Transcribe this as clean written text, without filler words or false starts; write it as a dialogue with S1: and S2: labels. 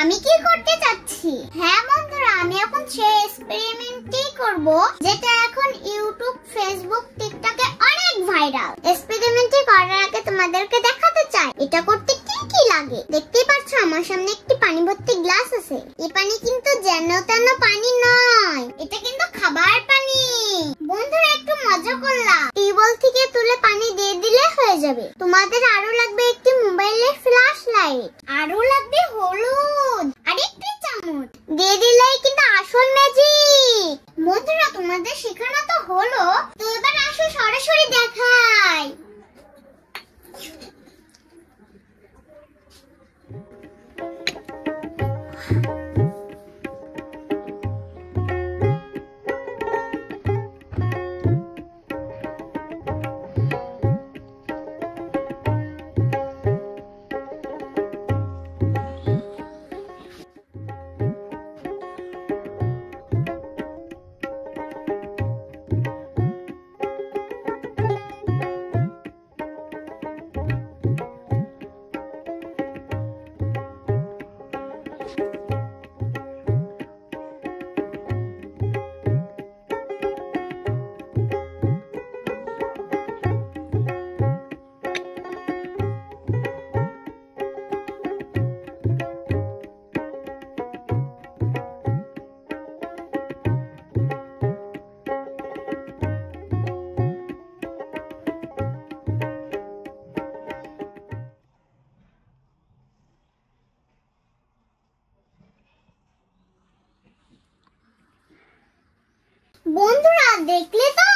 S1: আমি কি করতে চাচ্ছি? হ্যাঁ বন্ধুরা, আমি এখন সেই এক্সপেরিমেন্টই করব যেটা এখন ইউটিউব, ফেসবুক, টিকটকে অনেক ভাইরাল। এক্সপেরিমেন্টটি করার আগে তোমাদেরকে দেখাতে চাই এটা করতে কি কি লাগে। দেখতেই পাচ্ছ আমার সামনে একটি পানি ভর্তি গ্লাস আছে। এই পানি কিন্তু যেন তেন পানি নয়, এটা কিন্তু খাবার পানি। বন্ধুরা একটু মজা করলাম, টিউবওয়েল থেকে তুলে পানি দিয়ে দিলে হয়ে যাবে। তোমাদের আরো লাগবে একটি মোবাইলের ফ্ল্যাশ লাইট, আরো লাগবে হলুদ আর একটি চামচ। দিয়ে দিলেই কিন্তু আসল ম্যাজিক। বন্ধুরা তোমাদের শেখানো তো হলো, তো এবার আসো সরাসরি দেখাই। বন্ধুরা দেখলে তো